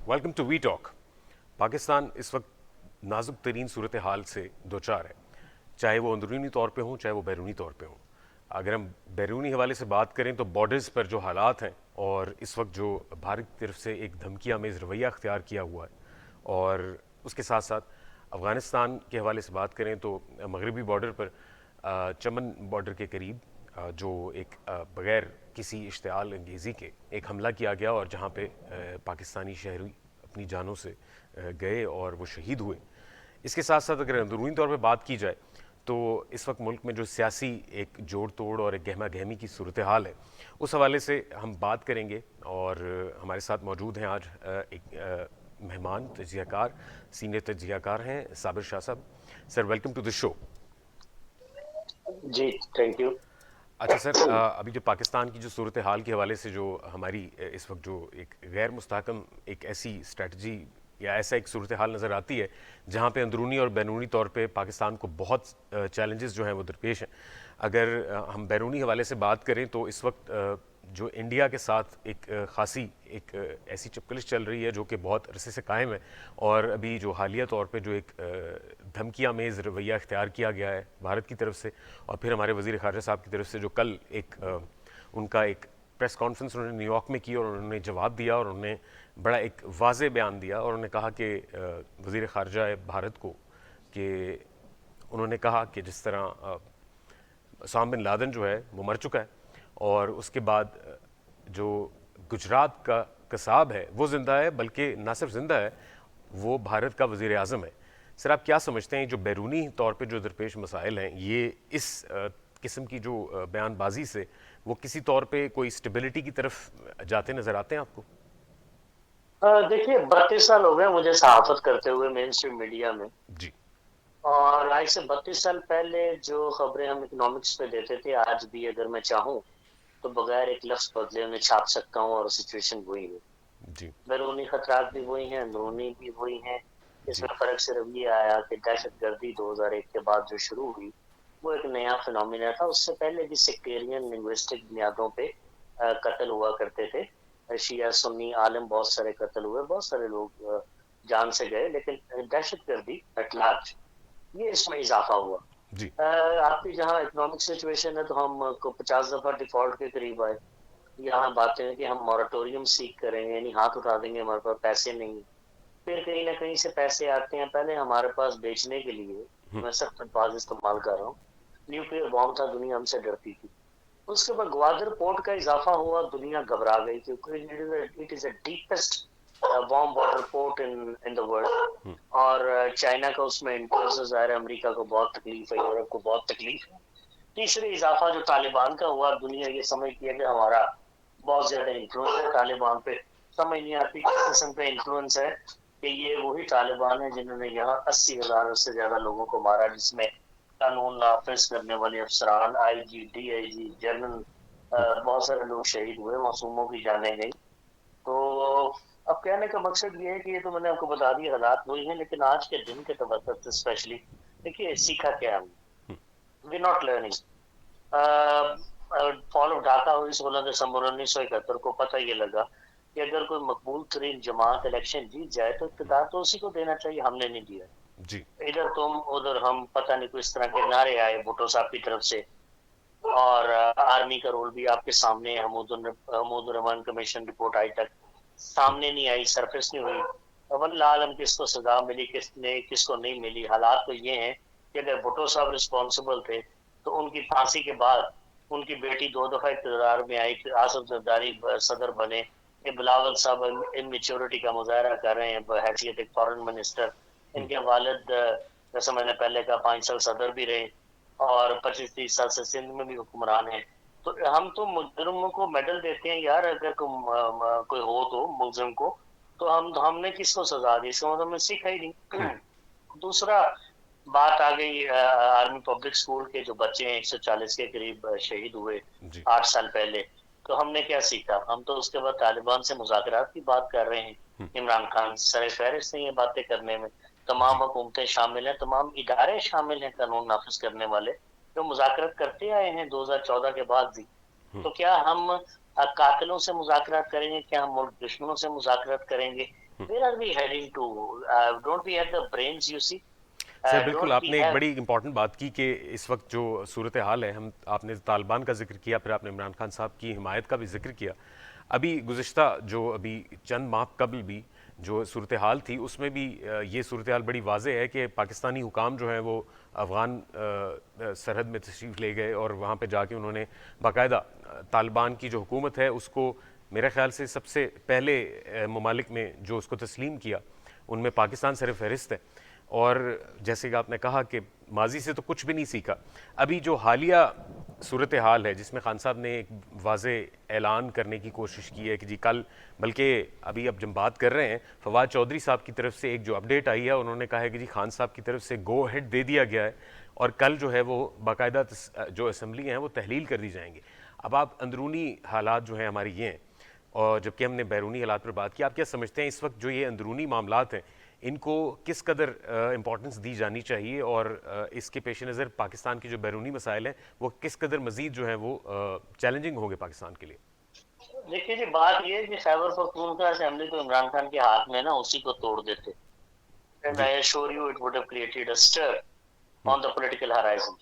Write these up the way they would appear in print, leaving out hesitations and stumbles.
Welcome to we talk. Pakistan इस वक्त नाजुक तरीन सूरत हाल से दो चार है, चाहे वो अंदरूनी तौर पे हो चाहे वो बैरूनी तौर पे हो। अगर हम बैरूनी हवाले से बात करें तो बॉर्डर्स पर जो हालात हैं और इस वक्त जो भारत की तरफ से एक धमकी आमेज़ रवैया अख्तियार किया हुआ है, और उसके साथ साथ अफ़गानिस्तान के हवाले से बात करें तो मगरबी बॉर्डर पर चमन बॉर्डर के करीब जो एक बग़ैर किसी इश्तियाल अंगेज़ी के एक हमला किया गया और जहाँ पे पाकिस्तानी शहरी अपनी जानों से गए और वो शहीद हुए। इसके साथ साथ अगर अंदरूनी तौर पे बात की जाए तो इस वक्त मुल्क में जो सियासी एक जोड़ तोड़ और एक गहमा गहमी की सूरत हाल है, उस हवाले से हम बात करेंगे। और हमारे साथ मौजूद हैं आज एक मेहमान तजियाकार, सीनियर तजियाकार हैं साबिर शाह साहब। Sir, welcome to the show. जी, थैंक यू। अच्छा सर, अभी जो पाकिस्तान की जो सूरत हाल के हवाले से जो हमारी इस वक्त जो एक गैर मुस्तहकम एक ऐसी स्ट्रेटजी या ऐसा एक सूरत हाल नज़र आती है जहाँ पे अंदरूनी और बैरूनी तौर पे पाकिस्तान को बहुत चैलेंजेस जो हैं वो दरपेश हैं। अगर हम बैरूनी हवाले से बात करें तो इस वक्त जो इंडिया के साथ एक ख़ासी एक ऐसी चपकलिश चल रही है जो कि बहुत अरसे से कायम है। और अभी जो हालिया तौर पे जो एक धमकी आमेज़ रवैया इख्तियार किया गया है भारत की तरफ से, और फिर हमारे वज़ीर ख़ारजा साहब की तरफ से जो कल एक उनका एक प्रेस कॉन्फ्रेंस उन्होंने न्यूयॉर्क में की और उन्होंने जवाब दिया और उन्होंने बड़ा एक वाज़ेह बयान दिया और उन्होंने कहा कि वज़ीर ख़ारजा भारत को कि उन्होंने कहा कि जिस तरह उसामा बिन लादेन जो है वो मर चुका है और उसके बाद जो गुजरात का कसाब है वो ज़िंदा है, बल्कि ना सिर्फ ज़िंदा है, वो भारत का वज़ीर आज़म है। सर, आप क्या समझते हैं जो बैरूनी तौर पे जो दरपेश मसाइल हैं, ये इस किस्म की जो बयानबाजी से वो किसी तौर पे कोई स्टेबिलिटी की तरफ जाते नज़र आते हैं आपको? देखिए 32 साल हो गए मुझे सहाफ़त करते हुए मेन स्ट्रीम मीडिया में। जी। और आज से 32 साल पहले जो खबरें हम इकोनॉमिक्स पे देते थे, आज भी अगर मैं चाहूँ तो बगैर एक लफ्ज़ बदले उन्हें छाप सकता हूँ और सिचुएशन वही है। जी। बैरूनी खतरात भी वही हैं, अंदरूनी भी वही हैं। जी। इसमें फ़र्क सिर्फ ये आया कि दहशतगर्दी 2001 के बाद जो शुरू हुई, वो एक नया फिनोमिना था। उससे पहले भी सेक्टेरियन लिंग्विस्टिक बुनियादों पे कत्ल हुआ करते थे। शिया सुन्नी आलिम बहुत सारे कत्ल हुए, बहुत सारे लोग जान से गए, लेकिन दहशतगर्दी एट लार्ज ये इसमें इजाफा हुआ। जी। आपकी जहाँ इकोनॉमिक सिचुएशन है तो हम को 50 दफा डिफॉल्ट के करीब आए। यहाँ बातें हैं कि हम मॉरेटोरियम सीख करेंगे, यानी हाथ उठा देंगे, हमारे पास पैसे नहीं। फिर कहीं ना कहीं से पैसे आते हैं। पहले हमारे पास बेचने के लिए, मैं सख्त अल्फाज इस्तेमाल कर रहा हूँ, न्यूक्लियर बॉम्ब था, दुनिया हमसे डरती थी। उसके बाद ग्वादर पोर्ट का इजाफा हुआ, दुनिया घबरा गई क्योंकि it is the deepest bomb water port in in the world. और चाइना का उसमें इंटरेस्ट ज़ाहिर है, अमेरिका को बहुत तकलीफ है, यूरोप को बहुत तकलीफ है। तीसरी इजाफा जो तालिबान का हुआ, दुनिया ये समझती है कि हमारा बहुत ज्यादा इन्फ्लुएंस है तालिबान पे। समझ नहीं आती किस किस्म का इन्फ्लुएंस है कि ये वही तालिबान है जिन्होंने यहाँ 80,000 से ज्यादा लोगों को मारा, जिसमें कानून नाफिज करने वाले अफसरान, आईजी, डीआईजी, जनरल, बहुत सारे लोग शहीद हुए, मासूमों की जाने गई। तो अब कहने का मकसद ये है कि ये तो मैंने आपको बता दिया, हालात वही हैं, लेकिन आज के दिन के तवज्जुह से स्पेशली देखिए सीखा क्या हमने। We not learning. Fall of Dhaka हुई 16 दिसंबर 1971 को। पता ये लगा कि अगर कोई मकबूल तरीन जमात इलेक्शन जीत जाए तो इक़्तिदार तो उसी को देना चाहिए, हमने नहीं दिया। जी। इधर तुम उधर हम, पता नहीं किस तरह के नारे आए भुट्टो साहब की तरफ से। और आर्मी का रोल भी आपके सामने है। हमूद रहमान कमीशन रिपोर्ट आज तक सामने नहीं आई, सरफेस नहीं हुई। वल्लाह आलम किसको सजा मिली, किसने किसको नहीं मिली। हालात तो ये हैं कि अगर भुट्टो साहब रिस्पॉन्सिबल थे तो उनकी फांसी के बाद उनकी बेटी 2 दफा इक़्तिदार में आई, आसिफ जरदारी सदर बने। ये बिलावल साहब इमेच्योरिटी का मुजाहरा कर रहे हैं हैसियत एक फॉरेन मिनिस्टर। इनके वालिद, जैसे मैंने पहले कहा, 5 साल सदर भी रहे और 25-30 साल से सिंध में भी हुक्मरान है। तो हम तो मुजरिमों को मेडल देते हैं यार, अगर कोई हो तो मुलजिम को, तो हमने किसको सजा दी, इसका मतलब हमने सीखा ही नहीं। दूसरा बात आ गई आर्मी पब्लिक स्कूल के जो बच्चे हैं, 140 के करीब शहीद हुए जी। 8 साल पहले। तो हमने क्या सीखा? हम तो उसके बाद तालिबान से मुज़ाकरात की बात कर रहे हैं। इमरान खान सर फहरिस्त हैं ये बातें करने में। तमाम जी। हुकूमतें शामिल हैं, तमाम इदारे शामिल हैं कानून नाफिज करने वाले, जो मुज़ाकरात करते आए हैं 2014 के बाद भी। तो क्या हम कातिलों से मुज़ाकरात करेंगे, क्या हम मुल्क दुश्मनों से मुज़ाकरात करेंगे? Where are we heading to? Don't we have the brains, you see? Sir बिल्कुल, Don't we आपने एक have बड़ी इंपॉर्टेंट बात की कि इस वक्त जो सूरत हाल है, हम आपने तालिबान का जिक्र किया, फिर आपने इमरान खान साहब की हिमायत का भी जिक्र किया। अभी गुज़िश्ता जो अभी चंद माह कबल भी जो सूरत हाल थी, उसमें भी ये सूरत हाल बड़ी वाज़ेह है कि पाकिस्तानी हुकाम जो हैं वो अफ़गान सरहद में तशरीफ़ ले गए और वहाँ पे जाके उन्होंने बाकायदा तालिबान की जो हुकूमत है उसको, मेरे ख्याल से सबसे पहले ममालिक में जो उसको तस्लीम किया उनमें पाकिस्तान सर फहरिस्त है। और जैसे कि आपने कहा कि माजी से तो कुछ भी नहीं सीखा। अभी जो हालिया सूरत हाल है जिसमें खान साहब ने एक वाज़े ऐलान करने की कोशिश की है कि जी कल, बल्कि अभी अब जब बात कर रहे हैं, फवाद चौधरी साहब की तरफ से एक जो अपडेट आई है, उन्होंने कहा है कि जी खान साहब की तरफ से गो हेड दे दिया गया है और कल जो है वो बाकायदा जो असम्बली हैं वो तहलील कर दी जाएंगी। अब आप अंदरूनी हालात जो हैं हमारी ये हैं, और जबकि हमने बैरूनी हालात पर बात की, आप क्या समझते हैं इस वक्त जो ये अंदरूनी मामलात हैं इनको किस कदर इम्पोर्टेंस दी जानी चाहिए, और इसके पेश नज़र पाकिस्तान के जो बैरूनी मसाइल हैं वो किस कदर मज़ीद जो हैं वो चैलेंजिंग होंगे पाकिस्तान के लिए? देखिए जी, बात ये है कि खैबर पख्तूनख्वा असेंबली तो इमरान खान के हाथ में ना, उसी को तोड़ देते। एंड जी। I assure you it would have created a stir on the political horizon.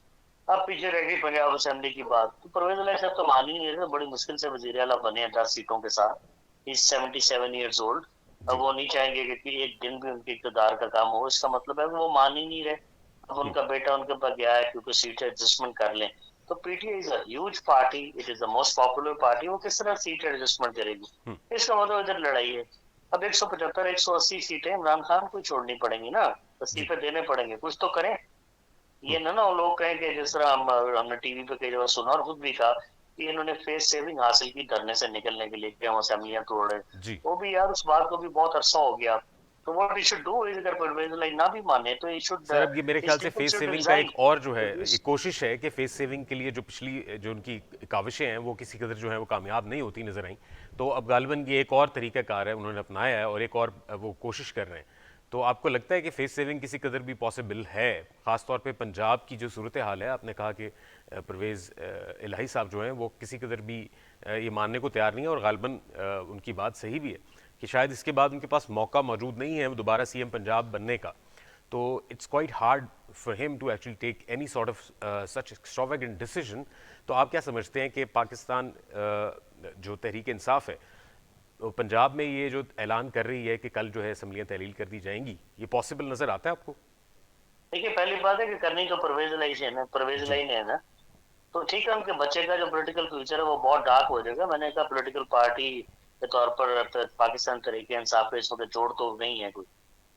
अब पीछे रह गई पंजाब असेंबली की बात, तो परवेज इलाही साहब तो मान ही नहीं रहे, बड़ी मुश्किल से वजीर आला बने हैं 10 सीटों के साथ। He is 77 years old. अब जी। वो नहीं चाहेंगे कि एक दिन भी उनके इक़्तिदार का काम हो, इसका मतलब है कि वो मान ही नहीं रहे। अब उनका बेटा उनके पास गया है क्योंकि सीट एडजस्टमेंट कर लें। तो PTI is a huge party, it is the most popular party, वो किस तरह सीट एडजस्टमेंट करेगी? इसका मतलब इधर लड़ाई है। अब 175 180 सीटें इमरान खान को छोड़नी पड़ेंगी ना, जी। इस्तीफे देने पड़ेंगे, कुछ तो करें। ये ना ना लोग कहें कि जिस तरह हमने टीवी पे कई जगह सुना और खुद भी कहा कि इन्होंने फेस सेविंग हासिल की धरने से निकलने के लिए कि हम असेंबलियां तोड़ रहे हैं। जी। वो भी यार, उस बात को भी बहुत अरसा हो गया। तो what he should do is, अगर परवेज इलाही ना भी माने तो ही शुड, सर अब ये मेरे ख्याल हिज से पीपल फेस शुड सेविंग का एक रिजाइन। और जो है एक कोशिश है कि फेस सेविंग के लिए जो पिछली जो उनकी काविशें हैं वो किसी कदर जो है वो कामयाब नहीं होती नजर आई। तो अब गालिबन ये एक और तरीक़ाकार है उन्होंने अपनाया है और एक और वो कोशिश कर रहे हैं। तो आपको लगता है कि फेस सेविंग किसी कदर भी पॉसिबल है, ख़ासतौर पे पंजाब की जो सूरत हाल है? आपने कहा कि परवेज़ इलाही साहब जो हैं वो किसी कदर भी ये मानने को तैयार नहीं है, और गालिबन उनकी बात सही भी है कि शायद इसके बाद उनके पास मौका मौजूद नहीं है दोबारा सीएम पंजाब बनने का। तो it's quite hard for him to actually take any sort of such extravagant decision. तो आप क्या समझते हैं कि पाकिस्तान जो तहरीक इंसाफ है तो पंजाब में ये जो ऐलान कर रही है कि कल जो है असम्बलियाँ तहलील कर दी जाएंगी, ये पॉसिबल नज़र आता है आपको? देखिए, पहली बात है कि करनी तो परवेज इलाही से है ना, परवेज जी। इलाही ने है ना। तो ठीक है, उनके बच्चे का जो पॉलिटिकल फ्यूचर है वो बहुत डार्क हो जाएगा। मैंने कहा पॉलिटिकल पार्टी के तौर पर पाकिस्तान तरीके इंसाफ पे इस वक्त जोड़ तो नहीं है कोई।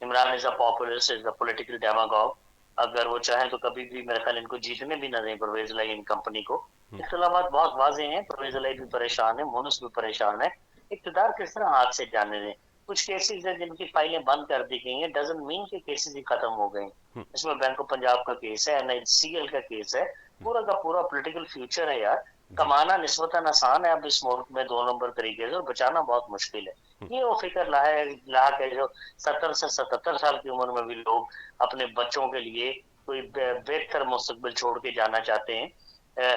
Imran is a populist, is a political demagogue. अगर वो चाहें तो कभी भी मेरे ख्याल इनको जीतने भी ना दें परवेज इलाही इन कंपनी को। इख्तिलाफात बहुत वाजे हैं, परवेज इलाही भी परेशान है, मोनस भी परेशान है। इक़्तिदार किस तरह हाथ से जाने दें? कुछ केसेस हैं जिनकी फाइलें बंद कर दी गई हैं, डजंट मीन कि केसेस ही खत्म हो गए। इसमें बैंक ऑफ पंजाब का केस है, एनआईसीएल का केस है, पूरा का पूरा पॉलिटिकल फ्यूचर है यार। जी। कमाना निस्बतन आसान है अब इस मुल्क में 2 नंबर तरीके से, और बचाना बहुत मुश्किल है। ये वो फिक्र लाक है जो 70 से 77 साल की उम्र में भी लोग अपने बच्चों के लिए कोई बेहतर मुस्तकबिल छोड़ के जाना चाहते हैं।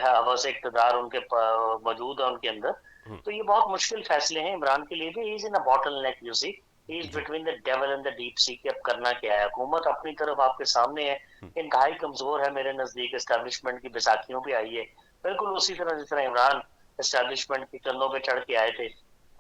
हवस इक़्तिदार उनके मौजूद है उनके अंदर। तो ये बहुत मुश्किल फैसले हैं इमरान के लिए भी। He is in a bottle neck, you see, he is जी। Between the devil and the deep sea कि अब करना क्या है। हुकूमत अपनी तरफ आपके सामने है, इंतहाई कमजोर है मेरे नजदीक। एस्टैब्लिशमेंट की बैसाखियों पे आई है, बिल्कुल उसी तरह जिस तरह इमरान एस्टैब्लिशमेंट के कंधों पे चढ़ के आए थे,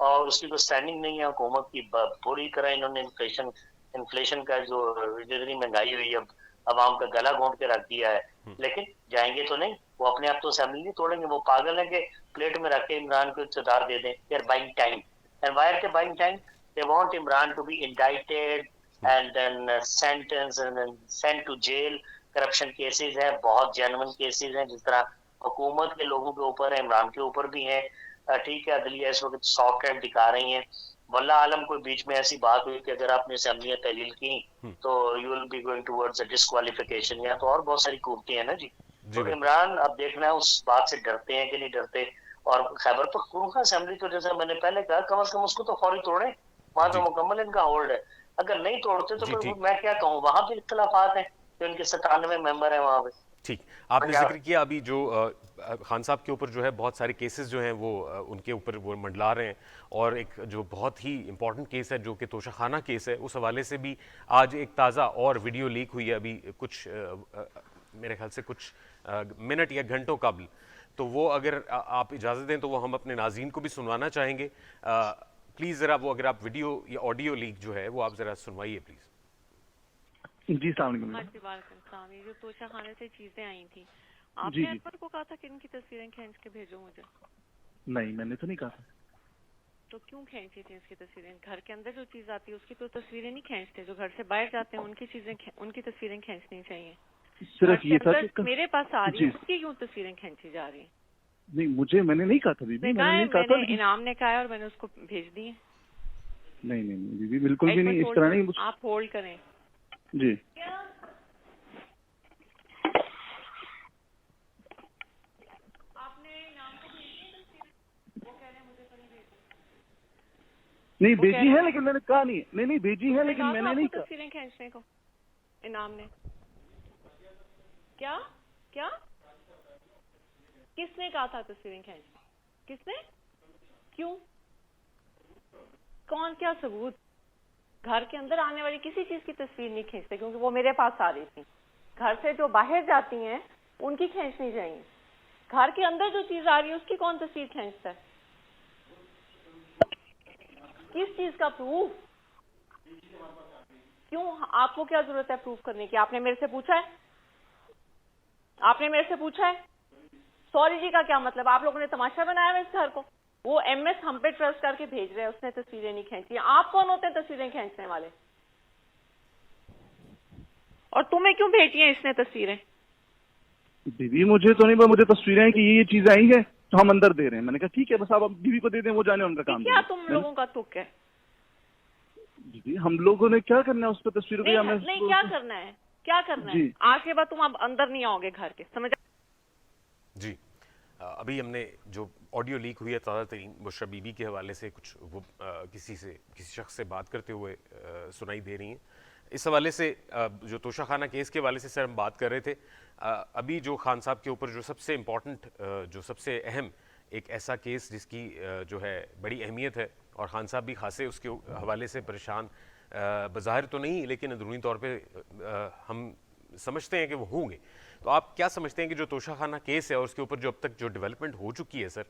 और उसकी कोई स्टैंडिंग नहीं है हुकूमत की। पूरी तरह इन्होंने इन्फ्लेशन इन्फ्लेशन का जो जितनी महंगाई हुई है, अवाम का गला घोंट के रख दिया है। लेकिन जाएंगे तो नहीं, वो अपने आप तो असेंबली नहीं तोड़ेंगे। वो पागल है कि प्लेट में रख के इमरान को इक़्तिदार दे दें। They are buying time. And why are they buying time? They want Imran to be indicted and then sentence and then sent to jail. Corruption cases हैं, बहुत जेन्युइन केसेस हैं, जिस तरह हुकूमत के लोगों के ऊपर है, इमरान के ऊपर भी है। ठीक है, अदलिया इस वक्त सॉफ्ट हैंड दिखा रही है। वल्लाह आलम कोई बीच में ऐसी बात हुई कि अगर आपने असेंबलियां तहलील की तो you will be going towards a disqualification, या तो और बहुत सारी कुर्ती है ना जी। जी तो बिल्कुल। इमरान अब देखना है उस बात से डरते हैं कि नहीं डरते। और खैबर पख्तूनख्वा असेंबली तो जैसे मैंने पहले कहा, कम से कम उसको तो फौरी तोड़े, वहां तो जी। मुकम्मल इनका होल्ड है। अगर नहीं तोड़ते तो जी फिर ठीक। मैं क्या कहूँ, वहां भी इख्तलाफात हैं कि उनके 97 मेंबर है वहां पे। ठीक। आपने पंजाब जिक्र किया अभी जो खान साहब के ऊपर जो है बहुत सारे केसेस जो हैं वो उनके ऊपर वो मंडला रहे हैं, और एक जो बहुत ही इंपॉर्टेंट केस है जो कि तोशाखाना केस है, उस हवाले से भी आज एक ताज़ा और वीडियो लीक हुई है अभी कुछ मेरे ख्याल से कुछ मिनट या घंटों कबल। तो वो अगर आप इजाज़त दें तो वो हम अपने नाज़रीन को भी सुनवाना चाहेंगे। प्लीज़ ज़रा वो अगर आप वीडियो या ऑडियो लीक जो है वो आप ज़रा सुनवाइए प्लीज़। जी सलाम अलैकुम हाँ मैडम। जी, वालेकुम सलाम। ये जो तोशा खाने से चीजें आई थी, जी आपने जी, अकबर को कहा था कि इनकी तस्वीरें खींच के भेजो मुझे, नहीं मैंने तो नहीं कहा था। तो क्यों खींची थी इसकी तस्वीरें? घर के अंदर जो चीज आती है उसकी तो तस्वीरें नहीं खींचते, जो घर से बाहर जाते हैं उनकी चीजें उनकी तस्वीरें खींचनी चाहिए। घर सिर्फ के ये था अंदर कि मेरे पास आ रही जी है उसकी क्यों तस्वीरें खींची जा रही है? नहीं, मुझे मैंने नहीं कहा था बीबी, उसने कहा मैंने है, नहीं कहा था, मैंने लेकिन इनाम ने कहा है और मैंने उसको भेज दी है। नहीं नहीं नहीं बीबी, बिल्कुल भी एक नहीं, मिनट इस तरह नहीं। आप होल्ड करें। जी आपने इनाम को भेज दी तस्वीरें? वो कह रहे हैं मुझे कहीं भेज दी। नहीं वो कह भेजी रहे है, हैं- लेकिन मैंने कहा नहीं, नहीं नहीं भेजी है, उसने लेकिन कहा था मैंने नहीं आपको कहा। तस्वीरें खींचने को इनाम ने। क्या क्या किसने कहा था तस्वीरें खींचने? किसने? क्यों? कौन? क्या सबूत? घर के अंदर आने वाली किसी चीज की तस्वीर नहीं खींचते, क्योंकि वो मेरे पास आ रही थी। घर से जो बाहर जाती हैं उनकी खींचनी चाहिए। घर के अंदर जो चीज आ रही है उसकी कौन तस्वीर खींचता है? किस चीज का प्रूफ? क्यों? आपको क्या जरूरत है प्रूफ करने की? आपने मेरे से पूछा है? आपने मेरे से पूछा है? सॉरी जी का क्या मतलब? आप लोगों ने तमाशा बनाया है इस घर को। वो एमएस हम पे ट्रस्ट करके भेज रहे हैं, उसने तस्वीरें नहीं खींची। आप कौन होते हैं तस्वीरें खींचने वाले? और तुम्हें क्यों भेजी हैं इसने तस्वीरें? बीबी मुझे तो नहीं, मुझे तस्वीरें हैं कि ये चीज आई है तो हम अंदर दे रहे हैं। मैंने कहा ठीक है, बस आप बीबी को दे दें, वो जाने उनका काम। क्या तुम लोगों का तुक है? बीबी हम लोगों ने क्या करना है उस पर तस्वीरों को, नहीं, या मैं नहीं, क्या करना है? क्या करना है? जी। आज के बाद तुम अब अंदर नहीं आओगे घर के, समझ? जी। अभी हमने जो ऑडियो लीक हुई है ताज़ा तरीन, बुशरा बीबी के हवाले से कुछ वो किसी शख्स से बात करते हुए सुनाई दे रही हैं। इस हवाले से जो तोशाखाना केस के हवाले से सर हम बात कर रहे थे। अभी जो खान साहब के ऊपर जो सबसे इम्पॉर्टेंट जो सबसे अहम एक ऐसा केस जिसकी जो है बड़ी अहमियत है, और खान साहब भी खासे उसके हवाले से परेशान बज़ाहिर तो नहीं, लेकिन अंदरूनी तौर पे हम समझते हैं कि वो होंगे। तो आप क्या समझते हैं कि जो तोशाखाना केस है और उसके ऊपर जो अब तक जो डेवलपमेंट हो चुकी है सर,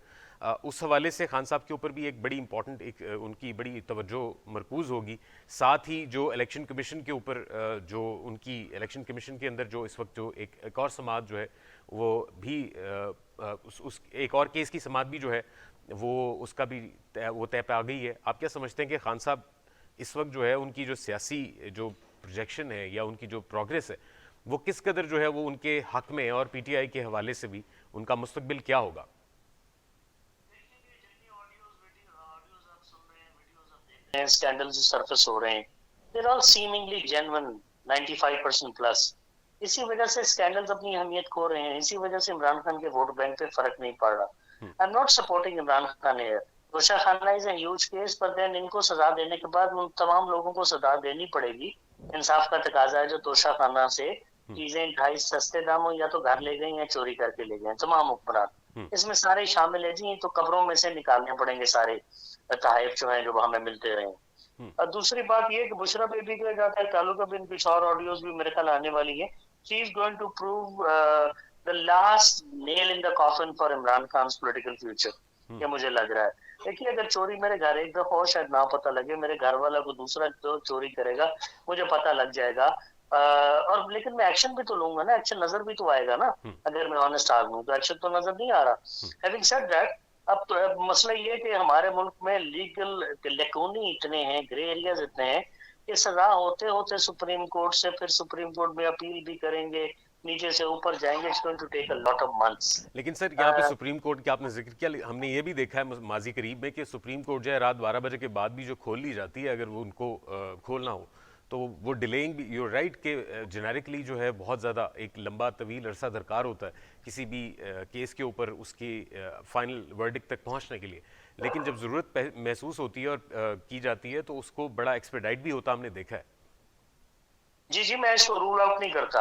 उस हवाले से खान साहब के ऊपर भी एक बड़ी इंपॉर्टेंट एक उनकी बड़ी तवज्जो मरकूज होगी। साथ ही जो इलेक्शन कमीशन के ऊपर जो उनकी इलेक्शन कमीशन के अंदर जो इस वक्त जो एक और समात जो है वो भी उस एक और केस की समात भी जो है वो उसका भी वो तय पे आ गई है। आप क्या समझते हैं कि खान साहब इस वक्त जो है उनकी जो सियासी जो प्रोजेक्शन है या उनकी जो प्रोग्रेस है वो किस कदर जो है वो उनके हक में, और पीटीआई के हवाले से भी उनका मुस्तकबिल क्या होगा? स्कैंडल जो सरफेस हो रहे हैं, there are seemingly genuine 95% plus. इसी वजह से स्कैंडल्स अपनी अहमियत खो रहे हैं। इसी वजह से इमरान खान के वोट बैंक पे फर्क नहीं पड़ रहा। I am not supporting Imran Khan है। Toshakhana is a huge case, पर देन इनको सजा देने के बाद उन तमाम लोगों को सजा देनी पड़ेगी। इंसाफ का तकाजा है। जो तोशाखाना से चीजें ढाई सस्ते दामों या तो घर ले गए या चोरी करके ले गए, तमाम हुक्मरान इसमें सारे शामिल है जी। तो कब्रों में से निकालने पड़ेंगे सारे तहफ जो है जो हमें मिलते रहे। और दूसरी बात ये कि बुशरा बेबी का जाता है ताल्लुक, बिन कुछ और ऑडियोज भी मेरे ख्याल आने वाली है। She is going to prove the last nail in the coffin for Imran Khan political future. ये मुझे लग रहा है। देखिए, अगर चोरी मेरे घर एक दफा हो, शायद ना पता लगे, मेरे घर वाला को दूसरा जो चोरी करेगा मुझे पता लग जाएगा। और लेकिन मैं एक्शन भी तो लूंगा ना, एक्शन नजर भी तो आएगा ना। अगर मैं ऑनेस्ट आदमी हूँ तो एक्शन तो नजर नहीं आ रहा। हैविंग सेड दैट, अब मसला ये है कि हमारे मुल्क में लीगल लेकूनी इतने हैं, ग्रे एरियाज इतने हैं कि सजा होते होते सुप्रीम कोर्ट से, फिर सुप्रीम कोर्ट में अपील भी करेंगे, नीचे से ऊपर जाएंगे। It's going to take a lot of months. लेकिन सर यहाँ पे सुप्रीम कोर्ट का आपने जिक्र किया, हमने ये भी देखा है माजी करीब में कि सुप्रीम कोर्ट जो है रात 12 बजे के बाद भी जो खोल ली जाती है, अगर वो उनको खोलना हो तो वो डिलेइंग भी, यूर राइट के जेनेरिकली जो है बहुत ज़्यादा एक लंबा तवील अरसा दरकार होता है किसी भी केस के ऊपर उसकी फाइनल वर्डिक्ट तक पहुँचने के लिए। लेकिन जब ज़रूरत महसूस होती है और की जाती है तो उसको बड़ा एक्सपेडाइट भी होता हमने देखा है। जी जी, मैं इसको रूल आउट नहीं करता।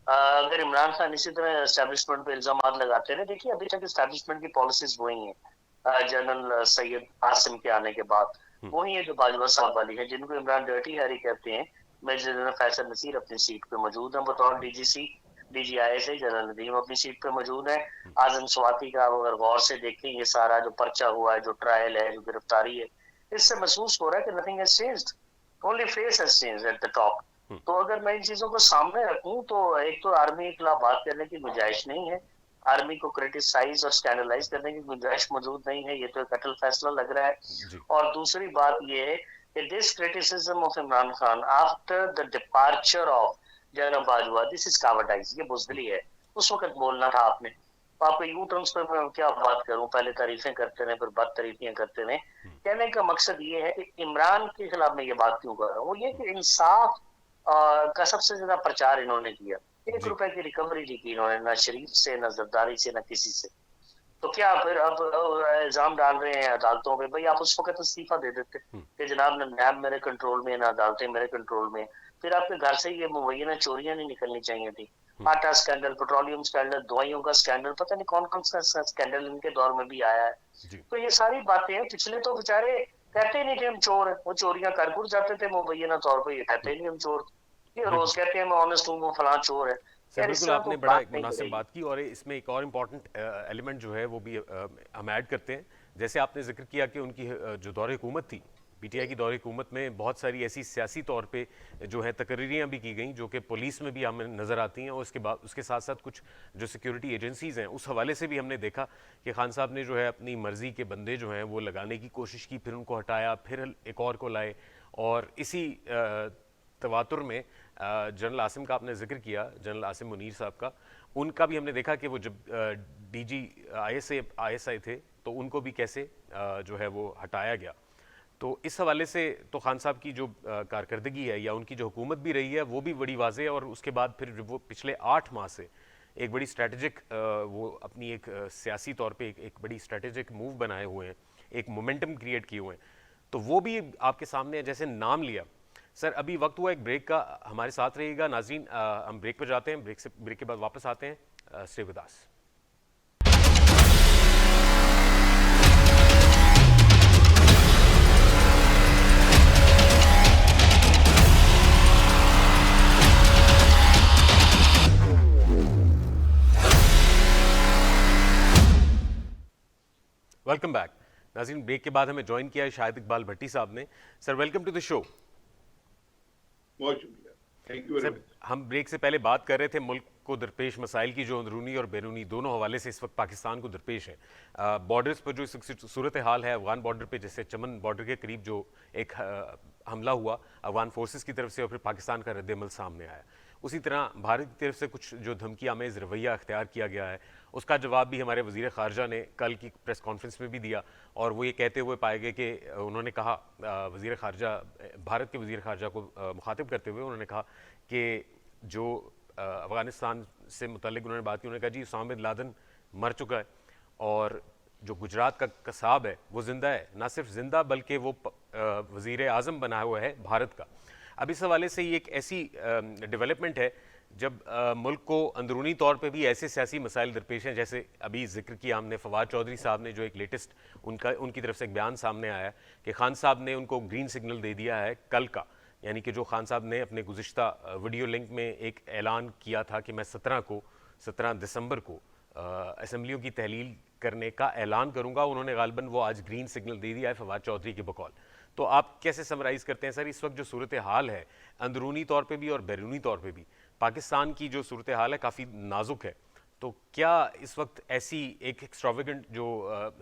अगर इमरान खान इसी तरह एस्टेब्लिशमेंट पे इल्जाम लगाते रहे, देखिए अभी तक एस्टेब्लिशमेंट की पॉलिसीज वही हैं जनरल सैयद आसिम के आने के बाद, वही है जो बाजवा साहब वाली है, जिनको इमरान डर्टी हैरी कहते हैं। मेजर जनरल फैसल नसीर अपनी सीट पे मौजूद हैं बतौर डीजीसी, डीजीआई से जनरल नदीम अपनी सीट पे मौजूद है। आजम स्वाति का अगर गौर से देखें, ये सारा जो पर्चा हुआ है, जो ट्रायल है, जो गिरफ्तारी है, इससे महसूस हो रहा है कि nothing has changed, only face has changed at the top. तो अगर मैं इन चीजों को सामने रखूं तो एक तो आर्मी के खिलाफ बात करने की गुंजाइश नहीं है, आर्मी को क्रिटिसाइज और स्कैंडलाइज करने की गुंजाइश मौजूद नहीं है, ये तो एक अटल फैसला लग रहा है। और दूसरी बात ये है कि this criticism of Imran Khan after the departure of general Bajwa, this is कावर्डाइज, ये बुजदिली है। उस वक्त बोलना था आपने। आपको यू टर्म्स पर मैं क्या बात करूं, पहले तारीफें करते रहे फिर बद तारीफियां करते रहे। कहने का मकसद ये है कि इमरान के खिलाफ मैं ये बात क्यों कर रहा हूँ, वो ये कि इंसाफ का सबसे ज्यादा प्रचार इन्होंने किया। 1 रुपए की रिकवरी नहीं की इन्होंने, ना शरीफ से, ना जरदारी से, ना किसी से। तो क्या फिर अब इल्जाम डाल रहे हैं अदालतों पे? भाई आप उस वक्त इस्तीफा दे देते कि जनाब न नैब मेरे कंट्रोल में, ना अदालतें मेरे कंट्रोल में। फिर आपके घर से ये मुबैना चोरियां नहीं निकलनी चाहिए थी। आटा स्कैंडल, पेट्रोलियम स्कैंडल, दवाइयों का स्कैंडल, पता नहीं कौन कौन सा स्कैंडल इनके दौर में भी आया है। तो ये सारी बातें हैं। पिछले तो बेचारे कहते नहीं थे हम चोर हैं, वो चोरियां कर गुर जाते थे मुबैना तौर पर, ये कहते नहीं हम चोर। ये रोज कहते हैं मैं ऑनेस्ट हूँ, वो फलां चोर है। सर बिल्कुल आपने बड़ा एक मुनासिब बात की, और इसमें एक और इम्पॉर्टेंट एलिमेंट जो है वो भी हम ऐड करते हैं। जैसे आपने जिक्र किया कि उनकी जो दौरे हुकूमत थी, पीटीआई की दौरे हुकूमत में बहुत सारी ऐसी सियासी तौर पे जो है तकरीरियाँ भी की गई जो कि पुलिस में भी हमें नज़र आती हैं, और उसके बाद उसके साथ साथ कुछ जो सिक्योरिटी एजेंसीज़ हैं उस हवाले से भी हमने देखा कि खान साहब ने जो है अपनी मर्ज़ी के बंदे जो हैं वो लगाने की कोशिश की, फिर उनको हटाया, फिर एक और को लाए। और इसी तवातुर में जनरल आसिम का आपने जिक्र किया, जनरल आसिम मुनीर साहब का, उनका भी हमने देखा कि वो जब डीजी आईएसआई थे तो उनको भी कैसे जो है वो हटाया गया। तो इस हवाले से तो खान साहब की जो कारकर्दगी है या उनकी जो हुकूमत भी रही है वो भी बड़ी वाज़े है। और उसके बाद फिर वो पिछले 8 माह से एक बड़ी स्ट्रैटेजिक वो अपनी एक सियासी तौर पे एक बड़ी स्ट्रैटेजिक मूव बनाए हुए हैं, एक मोमेंटम क्रिएट किए हुए हैं, तो वो भी आपके सामने जैसे नाम लिया। सर अभी वक्त हुआ एक ब्रेक का, हमारे साथ रहिएगा नाज़रीन। हम ब्रेक पर जाते हैं, ब्रेक के बाद वापस आते हैं। Stay with us. Welcome back नाज़रीन। ब्रेक के बाद हमें ज्वाइन किया है शाहिद इकबाल भट्टी साहब ने। Sir welcome to the show. बहुत शुक्रिया, थैंक यू वेरी मच। हम ब्रेक से पहले बात कर रहे थे मुल्क को दरपेश मसाइल की जो अंदरूनी और बैरूनी दोनों हवाले से इस वक्त पाकिस्तान को दरपेश है। बॉर्डर्स पर जो सूरत हाल है, अफगान बॉर्डर पे जैसे चमन बॉर्डर के करीब जो एक हमला हुआ अफगान फोर्सेस की तरफ से और फिर पाकिस्तान का रद्द-ए-अमल सामने आया, उसी तरह भारत की तरफ से कुछ जो धमकी आमेज़ रवैया अख्तियार किया गया है उसका जवाब भी हमारे वज़ीर ख़ारजा ने कल की प्रेस कॉन्फ्रेंस में भी दिया। और वो ये कहते हुए पाए गए कि उन्होंने कहा, वज़ीर ख़ारजा भारत के वज़ीर ख़ारजा को मुखातिब करते हुए उन्होंने कहा कि जो अफ़गानिस्तान से मुतल्लिक़ उन्होंने बात की, उन्होंने कहा जी उसामा बिन लादेन मर चुका है और जो गुजरात का कसाब है वो ज़िंदा है, ना सिर्फ ज़िंदा बल्कि वो वज़ीर आज़म बना हुआ है भारत का। अब इस हवाले से ये एक ऐसी डेवलपमेंट है जब मुल्क को अंदरूनी तौर पे भी ऐसे सियासी मसाइल दरपेश हैं, जैसे अभी जिक्र किया हमने फवाद चौधरी साहब ने जो एक लेटेस्ट उनकी तरफ से एक बयान सामने आया कि खान साहब ने उनको ग्रीन सिग्नल दे दिया है कल का, यानी कि जो खान साहब ने अपने गुज़िश्ता वीडियो लिंक में एक ऐलान किया था कि मैं 17 दिसंबर को असम्बलियों की तहलील करने का ऐलान करूंगा, उन्होंने गालिबन वो आज ग्रीन सिग्नल दे दिया है फवाद चौधरी के बकौल। तो आप कैसे समराइज़ करते हैं सर इस वक्त जो सूरत हाल है अंदरूनी तौर पे भी और बैरूनी तौर पे भी, पाकिस्तान की जो सूरत हाल है काफ़ी नाजुक है, तो क्या इस वक्त ऐसी एक एक्स्ट्रावेगेंट जो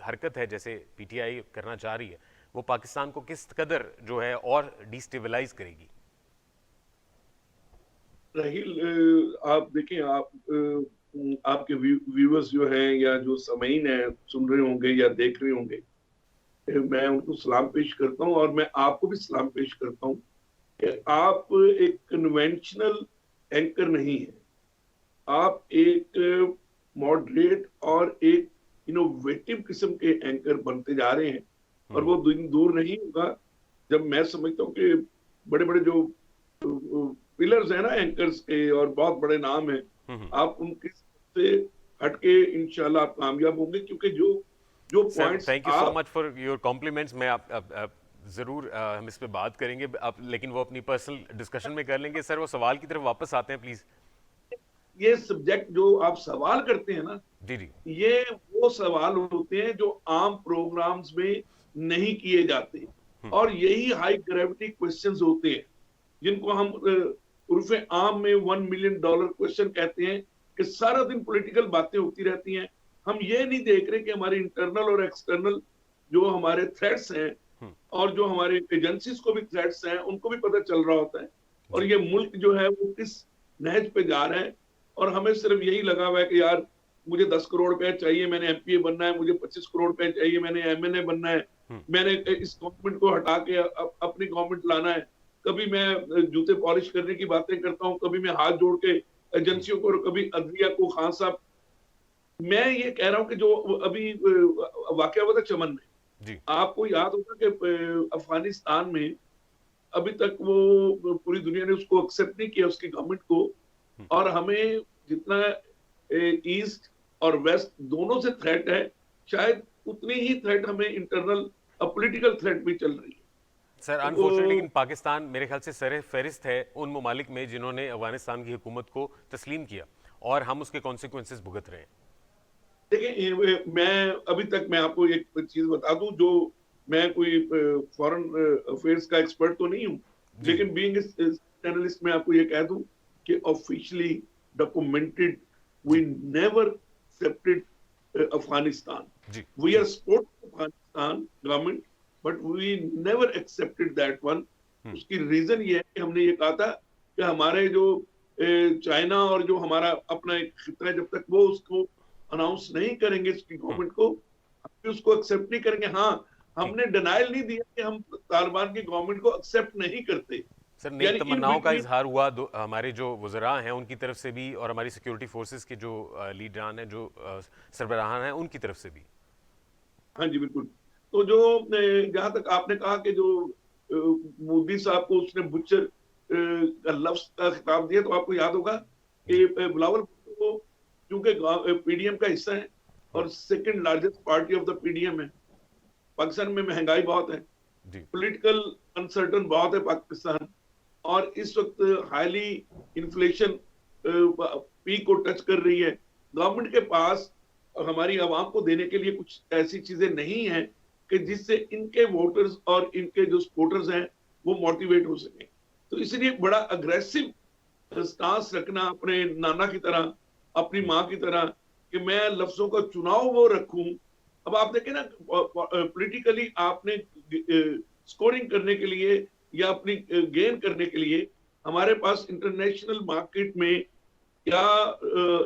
हरकत है जैसे पीटीआई करना चाह रही है वो पाकिस्तान को किस कदर जो है और डिस्टेबलाइज करेगी? राहिल, आप देखें, आपके व्यूवर्स जो हैं या जो सामीन हैं सुन रहे होंगे या देख रहे होंगे, मैं उनको सलाम पेश करता हूं और मैं आपको भी सलाम पेश करता हूं कि आप एक कन्वेंशनल एंकर नहीं है, आप एक मॉडरेट और एक इनोवेटिव किस्म के एंकर बनते जा रहे हैं। और वो दिन दूर नहीं होगा जब मैं समझता हूँ कि बड़े बड़े जो पिलर्स हैं ना एंकर्स के और बहुत बड़े नाम हैं, आप उनके से हटके इंशाल्लाह आप कामयाब होंगे, क्योंकि जो जो sir points thank you so आप मच फॉर योर कॉम्प्लीमेंट्स। मैं आप ज़रूर हम इस पे बात करेंगे आप, लेकिन वो अपनी पर्सनल डिस्कशन में कर लेंगे। सर वो सवाल की तरफ वापस आते हैं प्लीज़। ये सब्जेक्ट जो आप सवाल करते हैं ना, जी जी ये वो सवाल होते हैं जो आम प्रोग्राम्स में नहीं किए जाते, और यही हाई ग्रेविटी क्वेश्चंस होते हैं जिनको हम उर्फे आम में $1 मिलियन क्वेश्चन कहते हैं, कि सारा दिन पॉलिटिकल बातें होती रहती हैं। हम ये नहीं देख रहे कि हमारे इंटरनल और एक्सटर्नल जो हमारे थ्रेट्स हैं और जो हमारे एजेंसीज को भी थ्रेट्स हैं, उनको भी पता चल रहा होता है, और ये मुल्क जो है वो किस नहज पे जा रहा है। और हमें सिर्फ यही लगा हुआ है कि यार मुझे 10 करोड़ रुपए चाहिए, मैंने एमपीए बनना है, मुझे 25 करोड़ रुपए चाहिए, मैंने एमएनए बनना है, मैंने इस गवर्नमेंट को हटा के अपनी गवर्नमेंट लाना है। कभी मैं जूते पॉलिश करने की बातें करता हूँ, कभी मैं हाथ जोड़ के एजेंसियों को, और कभी अदलिया को, खान साहब। मैं ये कह रहा हूँ कि जो अभी वाकया हुआ था चमन में, जी आपको याद होगा कि अफगानिस्तान में अभी तक वो पूरी दुनिया ने उसको एक्सेप्ट नहीं किया, उसकी गवर्नमेंट को, और हमें जितना ईस्ट और वेस्ट दोनों से थ्रेट है, शायद उतनी ही थ्रेट हमें इंटरनल पॉलिटिकल थ्रेट भी चल रही है। सर अनफॉर्चुनेटली लेकिन पाकिस्तान मेरे ख्याल से सर फहरिस्त है उन ममालिक में जिन्होंने अफगानिस्तान की हुकूमत को तस्लीम किया, और हम उसके कॉन्सिक्वेंसेस भुगत रहे हैं। देखिए, मैं अभी तक मैं आपको एक चीज बता दूं, जो मैं कोई फॉरेन अफेयर्स का एक्सपर्ट तो नहीं हूं, लेकिन बीइंग जर्नलिस्ट मैं आपको ये कह दूं कि officially documented we never accepted Afghanistan. जी we are support Afghanistan government, but we never accepted that one. उसकी रीजन ये है कि हमने ये कहा था कि हमारे जो चाइना और जो हमारा अपना एक खिता है, जब तक वो उसको अनाउंस नहीं करेंगे इसकी गवर्नमेंट को, हम भी उसको एक्सेप्ट नहीं करेंगे। हाँ, हमने डिनाइल नहीं दिया कि हम तालिबान की गवर्नमेंट को एक्सेप्ट नहीं करते। सर नई यानी तमन्नाओं का इजहार हुआ हमारे जो वज़रा हैं उनकी तरफ से भी, और हमारी सिक्योरिटी फोर्सेस के जो लीडरान हैं, जो सरबराहान हैं, उनकी तरफ से भी। हाँ जी, बिल्कुल। तो जो जहां तक आपने कहा कि जो मोदी साहब को उसने बुच्चर का लफ्ज का खिताब दिया, तो आपको याद होगा कि बिलावल भुट्टो क्योंकि पीडीएम का हिस्सा है और second largest party of the PDM है। पाकिस्तान में महंगाई बहुत है, जी पॉलिटिकल अनसर्टन बहुत है पाकिस्तान, और इस वक्त हाईली इन्फ्लेशन पीक को टच कर रही है। गवर्नमेंट के पास हमारी आवाम को देने के लिए कुछ ऐसी चीजें नहीं है कि जिससे इनके वोटर्स और इनके जो सपोर्टर्स हैं वो मोटिवेट हो सके। तो इसलिए बड़ा अग्रेसिव स्टांस रखना, अपने नाना की तरह, अपनी माँ की तरह, कि मैं लफ्जों का चुनाव वो रखूं। अब आप देखें ना, पॉलिटिकली आपने स्कोरिंग करने के लिए या अपनी गेन करने के लिए हमारे पास इंटरनेशनल मार्केट में या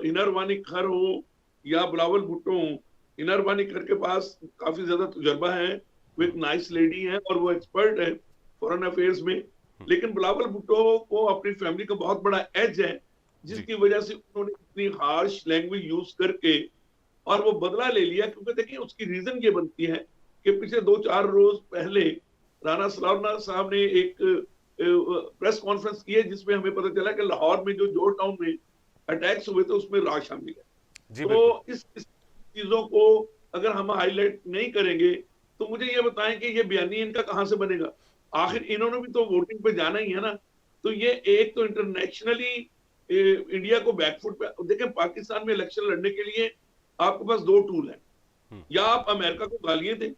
इनरवानी खर हो या बिलावल भुट्टो हो। इनरवानी खर के पास काफी ज्यादा तजुर्बा है, वो एक नाइस लेडी है और वो एक्सपर्ट है फॉरेन अफेयर्स में, लेकिन बिलावल भुट्टो को अपनी फैमिली का बहुत बड़ा एज है, जिसकी वजह से उन्होंने इतनी हार्श लैंग्वेज यूज करके और वो बदला ले लिया। क्योंकि देखिए उसकी रीजन ये बनती है कि पिछले 2-4 रोज पहले राणा सलाउद्दीन साहब ने एक प्रेस कॉन्फ्रेंस की है, जिसमें हमें पता चला कि लाहौर में जो जॉर्ज टाउन में अटैक्स हुए थे उसमें राज शामिल है। तो इस चीजों को अगर हम हाईलाइट नहीं करेंगे तो मुझे ये बताएं कि ये बयानी इनका कहां से बनेगा? आखिर इन्होंने भी तो वोटिंग पे जाना ही है ना। तो ये एक तो इंटरनेशनली इंडिया को बैकफुट पे देखें। पाकिस्तान में इलेक्शन लड़ने के लिए आपके पास 2 टूल हैं, या आप अमेरिका को गालियां दें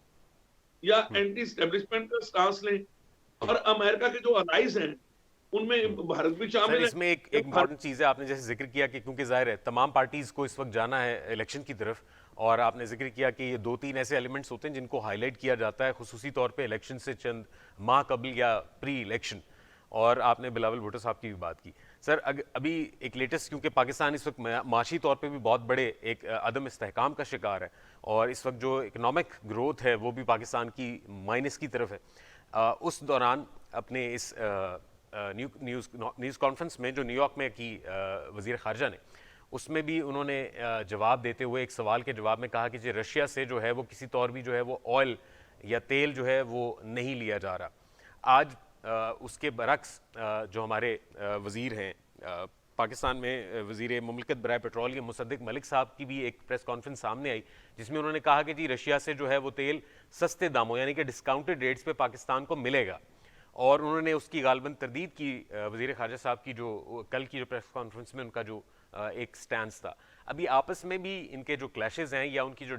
या एंटी एस्टेब्लिशमेंट का स्टांस लें, और अमेरिका के जो अलाइज हैं उनमें भारत भी शामिल है। इसमें एक इम्पॉर्टेंट चीज़ है, आपने जैसे जिक्र किया कि क्योंकि जाहिर है तमाम पार्टीज को इस वक्त जाना है इलेक्शन की तरफ, और आपने जिक्र किया कि ये 2-3 ऐसे एलिमेंट्स होते हैं जिनको हाईलाइट किया जाता है खुसूसी तौर पे इलेक्शन से चंद माह कबल या प्री इलेक्शन, और आपने बिलावल भुट्टो साहब की भी बात की। सर अभी एक लेटेस्ट, क्योंकि पाकिस्तान इस वक्त माशी तौर पे भी बहुत बड़े एक अदम इस्तेहकाम का शिकार है, और इस वक्त जो इकनॉमिक ग्रोथ है वो भी पाकिस्तान की माइनस की तरफ है। उस दौरान अपने इस न्यूज़ कॉन्फ्रेंस में जो न्यूयॉर्क में की वज़ीर ख़ारजा ने, उसमें भी उन्होंने जवाब देते हुए एक सवाल के जवाब में कहा कि जो रशिया से जो है वो किसी तौर भी जो है वो ऑयल या तेल जो है वो नहीं लिया जा रहा। आज उसके बरक्स जो हमारे वज़ीर हैं पाकिस्तान में वज़ीर मुमलिकत बराए पेट्रोलियम मुसद्दिक मलिक साहब की भी एक प्रेस कॉन्फ्रेंस सामने आई, जिसमें उन्होंने कहा कि जी रशिया से जो है वो तेल सस्ते दामों यानी कि डिस्काउंटेड रेट्स पे पाकिस्तान को मिलेगा। और उन्होंने उसकी गालबन तरदीद की वज़ीर ख़ारजा साहब की जो कल की जो प्रेस कॉन्फ्रेंस में उनका जो एक स्टैंड था। अभी आपस में भी इनके जो क्लैशेज़ हैं या उनकी जो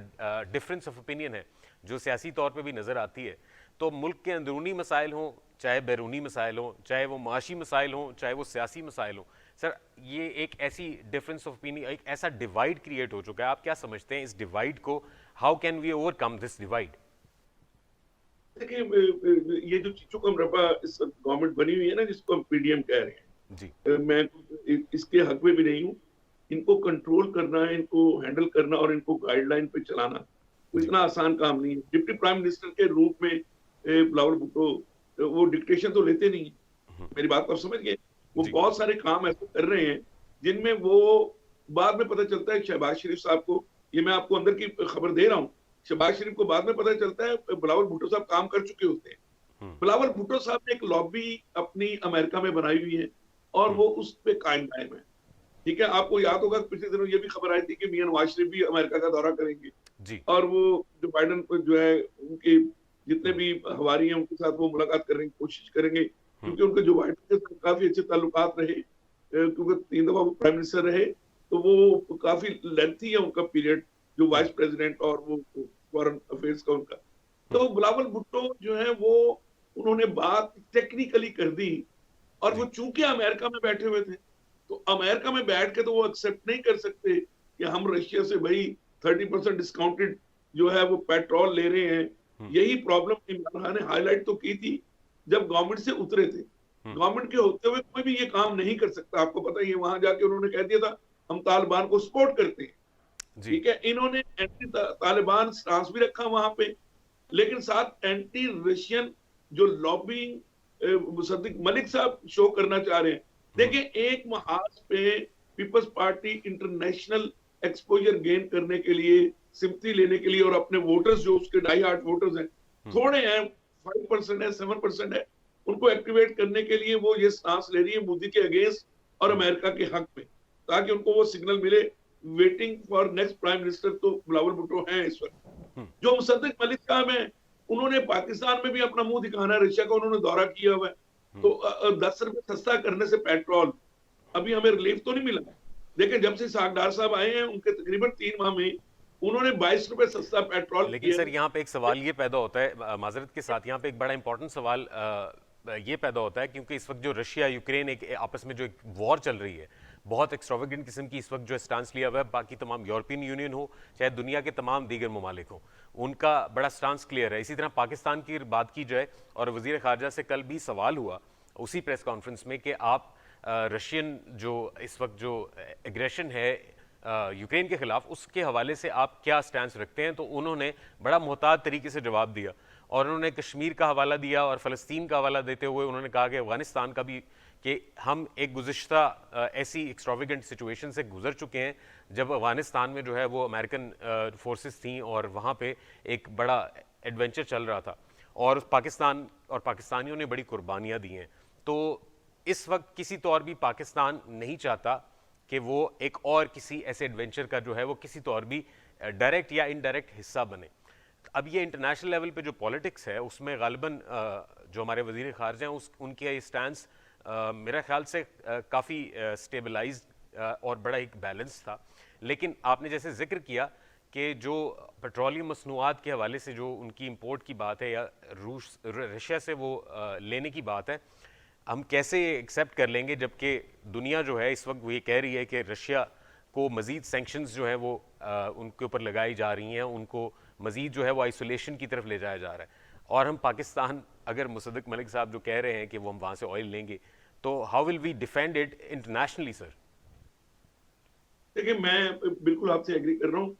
डिफरेंस ऑफ ओपिनियन है जो सियासी तौर पे भी नज़र आती है, तो मुल्क के अंदरूनी मसाइल हों चाहे बैरूनी मसाइल हों, चाहे वो माशी मसाइल हों, चाहे वो सियासी मसाइल हों, सर ये एक ऐसी डिफरेंस ऑफ ओपिनियन, एक ऐसा डिवाइड क्रिएट हो चुका है। आप क्या समझते हैं इस डिवाइड को, how can we overcome this divide? देखिए, ये जो चीचू का मरबा इस गवर्नमेंट बनी हुई है ना, जिसको हम पीडीएम कह रहे हैं जी, मैं इसके हक में भी नहीं हूँ। इनको कंट्रोल करना है, इनको हैंडल करना और इनको गाइडलाइन पे चलाना कोई इतना आसान काम नहीं है। डिप्टी प्राइम मिनिस्टर के रूप में बिलावल भुट्टो वो डिक्टेशन तो लेते नहीं है, मेरी बात आप समझ गए। वो बहुत सारे काम ऐसे कर रहे हैं जिनमें वो बाद में पता चलता है शहबाज शरीफ साहब को, ये मैं आपको अंदर की खबर दे रहा हूँ, शहबाज शरीफ को बाद में पता चलता है बिलावल भुट्टो साहब काम कर चुके होते हैं। बिलावल भुट्टो साहब ने एक लॉबी अपनी अमेरिका में बनाई हुई है और वो उस पे कायम है। ठीक है, आपको याद होगा पिछले दिनों ये भी खबर आई थी कि मियां नवाज शरीफ भी अमेरिका का दौरा करेंगे जी, और वो जो बाइडन जो है उनके जितने भी हवारी हैं उनके साथ वो मुलाकात करने की कोशिश करेंगे, क्योंकि उनके जो बाइडन के साथ काफी अच्छे ताल्लुकात रहे, क्योंकि 3 दफा वो प्राइम मिनिस्टर रहे, तो वो काफी लेंथी है उनका पीरियड जो वाइस प्रेसिडेंट और वो फॉरेन अफेयर्स का उनका। तो बिलावल भुट्टो जो है वो उन्होंने बात टेक्निकली कर दी और वो चूंकि अमेरिका में बैठे हुए थे, तो अमेरिका में बैठ के तो वो एक्सेप्ट नहीं कर सकते कि हम रशिया से भाई 30% डिस्काउंटेड जो है वो पेट्रोल ले रहे हैं। यही प्रॉब्लम इमरान खान ने हाईलाइट तो की थी जब गवर्नमेंट से उतरे थे। गवर्नमेंट के होते हुए कोई भी ये काम नहीं कर सकता, आपको पता ही है। वहां जाके उन्होंने कह दिया था हम तालिबान को सपोर्ट करते हैं, ठीक है। इन्होंने एंटी तालिबान स्टांस भी रखा वहां पे, लेकिन साथ एंटी रशियन जो लॉबिंग मुसद्दिक मलिक साहब शो करना चाह रहे हैं। देखिए, एक महाज पे Peoples Party international exposure gain करने के लिए, सिंपथी लेने के लिए और अपने वोटर्स जो उसके डाई हार्ट वोटर्स हैं, थोड़े हैं, 5% है, 7% है, उनको एक्टिवेट करने के लिए वो ये सांस ले रही है मोदी के अगेंस्ट और अमेरिका के हक में, ताकि उनको वो सिग्नल मिले। Waiting for next prime minister तो बिलावल भुट्टो हैं इस वक्त। जो मुसद्दिक मलिक साहब हैं, उन्होंने पाकिस्तान में भी अपना मुंह दिखाना है, रशिया का उन्होंने दौरा किया हुआ है। तो 10 रुपए सस्ता करने से पेट्रोल अभी हमें रिलीफ तो नहीं मिला। देखिए, जब से सागदार साहब आए हैं उनके तकरीबन 3 माह में उन्होंने 22 रुपए सस्ता पेट्रोल। लेकिन सर यहाँ पे एक सवाल ये पैदा होता है, माजरत के साथ यहाँ पे एक बड़ा इंपॉर्टेंट सवाल ये पैदा होता है, क्योंकि इस वक्त जो रशिया यूक्रेन एक आपस में जो एक वॉर चल रही है, बहुत एक्स्ट्रावेगेंट किस्म की इस वक्त जो स्टांस लिया हुआ है, बाकी तमाम यूरोपियन यूनियन हो चाहे दुनिया के तमाम दीगर ममालिक हो, उनका बड़ा स्टांस क्लियर है। इसी तरह पाकिस्तान की बात की जाए और वज़ीर ख़ारजा से कल भी सवाल हुआ उसी प्रेस कॉन्फ्रेंस में कि आप रशियन जो इस वक्त जो एग्रेशन है यूक्रेन के खिलाफ, उसके हवाले से आप क्या स्टैंस रखते हैं। तो उन्होंने बड़ा मोहतात तरीके से जवाब दिया और उन्होंने कश्मीर का हवाला दिया और फ़लस्तीन का हवाला देते हुए उन्होंने कहा कि अफ़गानिस्तान का भी, कि हम एक गुज़िश्ता ऐसी एक्स्ट्रावेगेंट सिचुएशन से गुजर चुके हैं जब अफ़गानिस्तान में जो है वो अमेरिकन फोर्सेस थीं और वहाँ पे एक बड़ा एडवेंचर चल रहा था और पाकिस्तान और पाकिस्तानियों ने बड़ी कुर्बानियाँ दी हैं। तो इस वक्त किसी तौर भी पाकिस्तान नहीं चाहता कि वो एक और किसी ऐसे एडवेंचर का जो है वो किसी तौर भी डायरेक्ट या इनडायरेक्ट हिस्सा बने। अब ये इंटरनेशनल लेवल पे जो पॉलिटिक्स है उसमें गालिबन जो हमारे वज़ीर ख़ारजा हैं उनके ये स्टैंस मेरा ख्याल से काफ़ी स्टेबलाइज्ड और बड़ा एक बैलेंस था। लेकिन आपने जैसे जिक्र किया कि जो पेट्रोलियम मसनूआत के हवाले से जो उनकी इंपोर्ट की बात है या रशिया से वो लेने की बात है, हम कैसे एक्सेप्ट कर लेंगे जबकि दुनिया जो है इस वक्त वो ये कह रही है कि रशिया को मज़ीद सैंक्शंस जो है वो उनके ऊपर लगाई जा रही हैं, उनको मज़ीद जो है वो आइसोलेशन की तरफ ले जाया जा रहा है। और हम पाकिस्तान, अगर मुसद्दिक मलिक साहब जो कह रहे हैं कि वो हम वहाँ से ऑयल लेंगे, तो how will we defend it internationally sir? देखिए, मैं बिल्कुल आपसे एग्री कर रहा हूँ।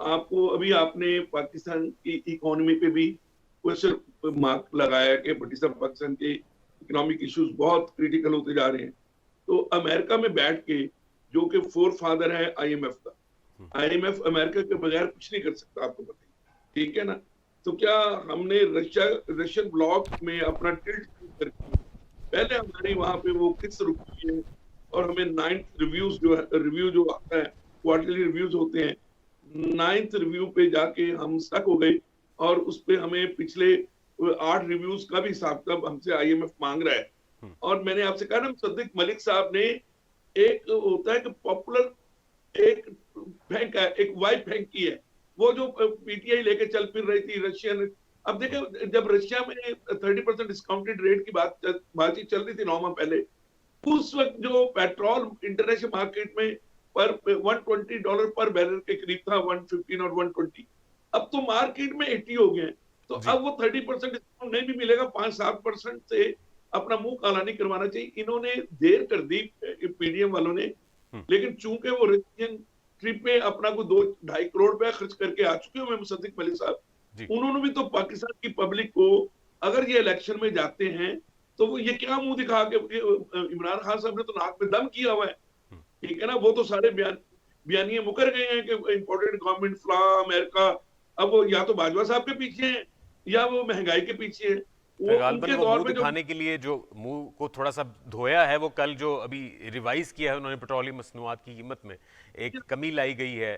आपको अभी आपने पाकिस्तान की इकोनॉमी पे भी क्वेश्चन मार्क लगाया कि पाकिस्तान के इकोनॉमिक इश्यूज बहुत क्रिटिकल होते जा रहे हैं। तो अमेरिका में बैठ के, जो कि फोर फादर है IMF का, IMF अमेरिका के बगैर कुछ नहीं कर सकता, आपको पता है, ठीक है ना। तो क्या हमने रशियन ब्लॉक में अपना टिल्ट करके पहले हमारी वहां पे वो किस रुकी है, और हमें 9th रिव्यू जो आता है, क्वार्टरली रिव्यूज होते हैं, 9th रिव्यू पे जाके हम स्टक हो गए और उस पे हमें पिछले 8 रिव्यूज का भी हिसाब किताब हमसे IMF मांग रहा है। और मैंने आपसे कहा ना, मुसद्दिक मलिक साहब ने, एक होता है कि पॉपुलर एक बैंक है, एक वाइफ बैंक की है, वो जो PTI लेके चल फिर रही थी रशियन। अब देखे, जब रशिया में 30% डिस्काउंटेड रेट की बातचीत चल रही थी 9 माह पहले, उस वक्त जो पेट्रोल इंटरनेशनल मार्केट में पर $120 पर बैरल के करीब था, 115 और 120। अब तो मार्केट में 80 हो गए हैं, तो अब वो 30% डिस्काउंट नहीं भी मिलेगा, 5-7% से अपना मुंह काला नहीं करवाना चाहिए। इन्होंने देर कर दी PDM वालों ने, लेकिन चूंकि वो रशियन ट्रिप में अपना को 2-2.5 करोड़ रुपया खर्च करके आ चुके हुए मुसद्दिक मलिक साहब, उन्होंने भी तो पाकिस्तान की पब्लिक को, अगर ये इलेक्शन में जाते हैं तो वो ये क्या मुंह दिखा के, इमरान खान साहब ने तो नाक में दम किया हुआ है, ठीक है ना, वो तो सारे बयानिए मुकर गए हैं कि इंपोर्टेड गवर्नमेंट फ्रॉम अमेरिका। अब वो या तो बाजवा साहब के पीछे हैं या वो महंगाई के पीछे हैं। वो गालबन उनके वो दौर मुंह में जो दिखाने के लिए जो मुंह को थोड़ा सा धोया है, वो कल जो अभी रिवाइज किया है उन्होंने पेट्रोलियम मसनूआत की कीमत में एक कमी लाई गई है,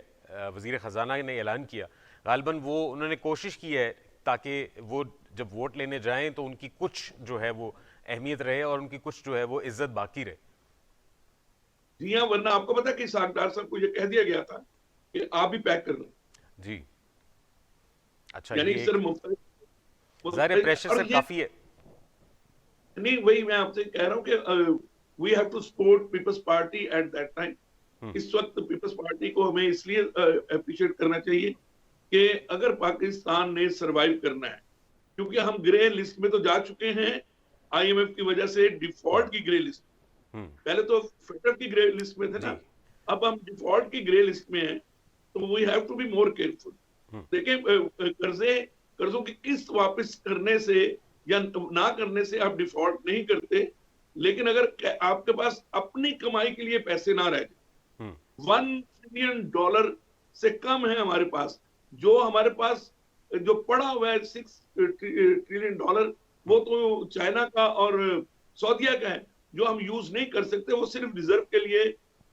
वजीर खजाना ने ऐलान किया। गालबन वो उन्होंने कोशिश की है ताकि वो जब वोट लेने जाएं तो उनकी कुछ जो है वो अहमियत रहे और उनकी कुछ जो है वो इज्जत बाकी रहे। जी हाँ, वरना आपको पता है कि सागदार साहब को ये कह दिया गया था कि आप भी पैक कर लें जी। अच्छा, यानी ये सिर्फ मुफ्त ज़ाहिर प्रेशर सर काफी है। नहीं, वही मैं आपसे कह रहा हूँ कि we have to support Peoples Party at that time. इस वक्त पीपल्स पार्टी को हमें इसलिए अप्रिशिएट करना चाहिए कि अगर पाकिस्तान ने सरवाइव करना है, क्योंकि हम ग्रे लिस्ट में तो जा चुके हैं IMF की वजह से, डिफॉल्ट की ग्रे लिस्ट, पहले तो फेडरल की ग्रे लिस्ट में थे ना, अब हम डिफॉल्ट की ग्रे लिस्ट में हैं, तो we have to be more careful. देखिए, कर्जों की किस्त वापस करने से या ना करने से आप डिफॉल्ट नहीं करते, लेकिन अगर आपके पास अपनी कमाई के लिए पैसे ना रह जाए, $1 ट्रिलियन से कम है हमारे पास, जो हमारे पास जो पड़ा हुआ है $6 ट्रिलियन, वो तो चाइना का और सऊदीया का है, जो हम यूज नहीं कर सकते, वो सिर्फ रिजर्व के लिए,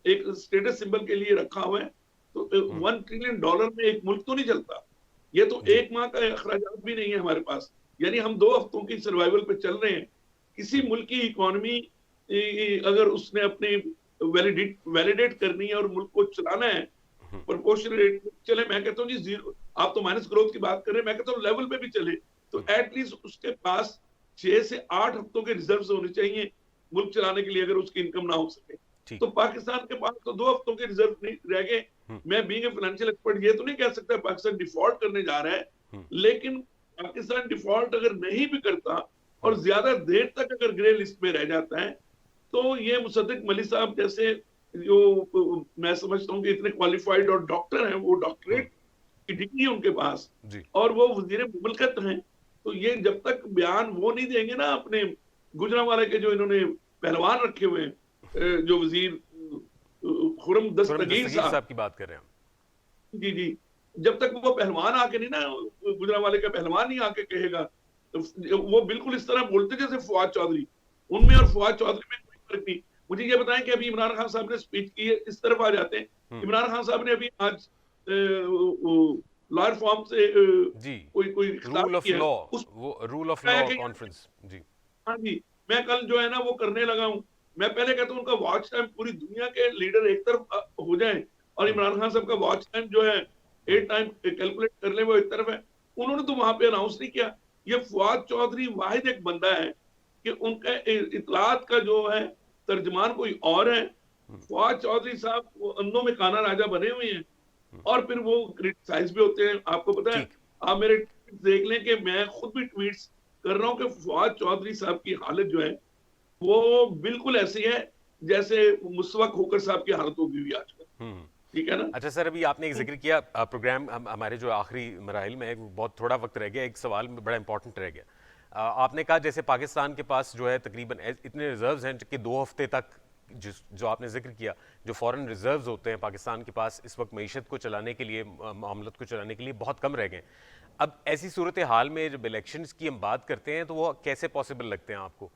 एक स्टेटस सिंबल के लिए रखा हुआ है। तो $1 ट्रिलियन में एक मुल्क तो नहीं चलता, ये तो एक माह का अखराजात भी नहीं है हमारे पास, यानी हम 2 हफ्तों की सर्वाइवल पे चल रहे हैं। किसी मुल्क की इकोनॉमी अगर उसने अपनी वैलिडेट करनी है और मुल्क को चलाना है प्रोपोर्शनल रेट में चले, मैं कहता हूँ जी जीरो, आप तो माइनस ग्रोथ की बात कर रहे हैं, मैं कहता हूँ लेवल पे भी चले, तो एटलीस्ट उसके पास 6 से 8 हफ्तों के रिजर्व होने चाहिए मुल्क चलाने के लिए, अगर उसकी इनकम ना हो सके। तो पाकिस्तान के पास तो 2 हफ्तों के रिजर्व नहीं रह गए। मैं बीइंग ए फाइनेंशियल एक्सपर्ट ये तो नहीं कह सकता पाकिस्तान डिफॉल्ट करने जा रहा है, लेकिन पाकिस्तान डिफॉल्ट अगर नहीं भी करता और ज्यादा देर तक अगर ग्रे लिस्ट में रह जाता है, तो ये मुसद्दिक मलिक साहब जैसे, जो मैं समझता हूँ कि इतने क्वालिफाइड और डॉक्टर हैं, वो डॉक्टरेट की डिग्री है उनके पास और वो वजीर मुमलकत हैं, तो ये जब तक बयान वो नहीं देंगे ना अपने गुजरांवाला के जो इन्होंने पहलवान रखे हुए हैं, जो वजीर खुर्रम दस्तगीर साहब की बात कर रहे हैं, जी, जब तक वो पहलवान आके नहीं ना, गुजरांवाले का पहलवान नहीं आके कहेगा, तो वो बिल्कुल इस तरह बोलते जैसे फवाद चौधरी, उनमें और फवाद चौधरी में कोई फर्क नहीं। मुझे ये बताएं कि अभी इमरान खान साहब ने स्पीच की है, इस तरफ आ जाते हैं। इमरान खान साहब ने अभी आज लॉयर फॉर्म से कोई रूल ऑफ लॉ, वो रूल ऑफ लॉ कॉन्फ्रेंस, जी हाँ जी, मैं कल जो है ना वो करने लगा हूँ। मैं पहले कहता हूँ उनका वॉच टाइम पूरी दुनिया के लीडर एक तरफ हो जाए और इमरान खान साहब का वॉच टाइम जो है 8 टाइम कैलकुलेट कर ले, वो एक तरफ है। उन्होंने तो वहां पे अनाउंस नहीं किया। ये फवाद चौधरी वाहिद एक बंदा है कि उनका इतलात का जो है तर्जमान कोई और है। फवाद चौधरी साहब वो अंधों में काना राजा बने हुए हैं और फिर वो क्रिटिसाइज भी होते हैं। आपको पता है, आप मेरे ट्वीट देख लें कि मैं खुद भी ट्वीट्स कर रहा हूँ कि फवाद चौधरी साहब की हालत जो है वो बिल्कुल ऐसी है जैसे मुस्तफा खोकर साहब की हालत होगी हुई आजकल, ठीक है ना। अच्छा सर, अभी आपने एक जिक्र किया प्रोग्राम हमारे जो आखिरी मराहिल में बहुत थोड़ा वक्त रह गया, एक सवाल में बड़ा इंपॉर्टेंट रह गया। आपने कहा जैसे पाकिस्तान के पास जो है तकरीबन इतने रिजर्व्स हैं कि 2 हफ्ते तक जो आपने जिक्र किया, जो फॉरेन रिजर्व्स होते हैं पाकिस्तान के पास इस वक्त मईशत को चलाने के लिए, मामलत को चलाने के लिए बहुत कम रह गए। अब ऐसी सूरत हाल में जब इलेक्शंस की हम बात करते हैं तो वो कैसे पॉसिबल लगते हैं आपको,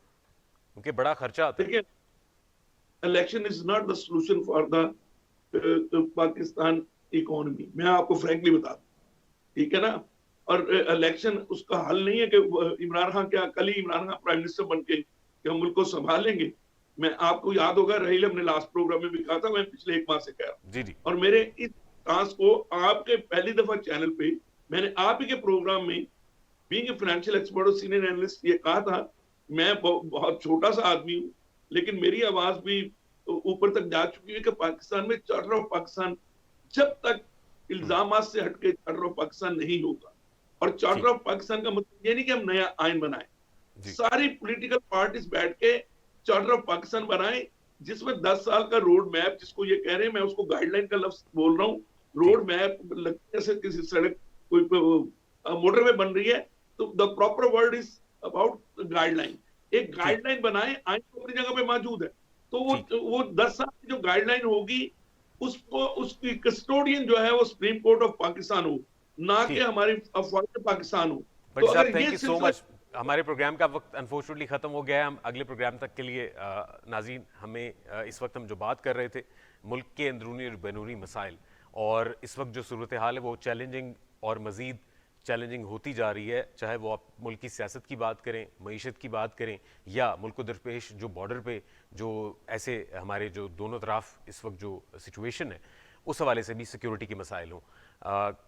क्योंकि बड़ा खर्चा आता है। Election is not the solution for the Pakistan economy. मैं आपको फ्रैंकली बता दूं, ठीक है ना। और इलेक्शन उसका हल नहीं है कि इमरान खान क्या कल ही इमरान खान प्राइम मिनिस्टर बन के हम मुल्क को संभालेंगे। मैं आपको याद होगा रहील हमने लास्ट प्रोग्राम में भी कहा था, मैं पिछले 1 माह से कह रहा हूं। जी जी। और मेरे इस टास्क को आपके पहली दफा चैनल पे मैंने आप ही के प्रोग्राम में बीइंग ए फाइनेंशियल एक्सपर्ट और सीनियर एनालिस्ट ये कहा था, मैं बहुत छोटा सा आदमी हूँ लेकिन मेरी आवाज भी ऊपर तक जा चुकी है कि पाकिस्तान में चार्टर ऑफ पाकिस्तान जब तक इल्जामात से हटके चार्टर ऑफ पाकिस्तान नहीं होगा। और चार्टर ऑफ पाकिस्तान का मतलब ये नहीं कि हम नया आइन बनाए, सारी पॉलिटिकल पार्टीज बैठ के चार्टर ऑफ पाकिस्तान बनाए जिसमें 10 साल का रोड मैप, जिसको ये कह रहे हैं, मैं उसको गाइडलाइन का लफ्ज बोल रहा हूँ। रोड मैप जैसे किसी सड़क कोई मोटरवे बन रही है तो the proper word is about guideline. एक गाइडलाइन बनाए, आइन तो अपनी जगह पे मौजूद है, तो वो 10 साल की जो गाइडलाइन होगी उसको उसकी कस्टोडियन जो है वो सुप्रीम कोर्ट ऑफ पाकिस्तान हो, ना कि हमारी अफवाज पाकिस्तान हो। बट साहब थैंक यू सो मच। हमारे प्रोग्राम का वक्त अनफॉर्चुनेटली ख़त्म हो गया है। हम अगले प्रोग्राम तक के लिए नाज़रीन, हमें इस वक्त हम जो बात कर रहे थे मुल्क के अंदरूनी और बैरूनी मसाइल, और इस वक्त जो सूरत हाल है वो चैलेंजिंग और मज़ीद चैलेंजिंग होती जा रही है, चाहे वो आप मुल्क की सियासत की बात करें, मईशत की बात करें, या मुल्क को दरपेश जो बॉर्डर पे जो ऐसे हमारे जो दोनों तरफ इस वक्त जो सिचुएशन है उस हवाले से भी सिक्योरिटी के मसाइल हों।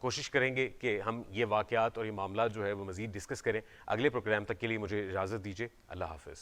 कोशिश करेंगे कि हम ये वाक़यात और ये मामला जो है वो मज़ीद डिस्कस करें। अगले प्रोग्राम तक के लिए मुझे इजाज़त दीजिए। अल्लाह हाफ़िज़।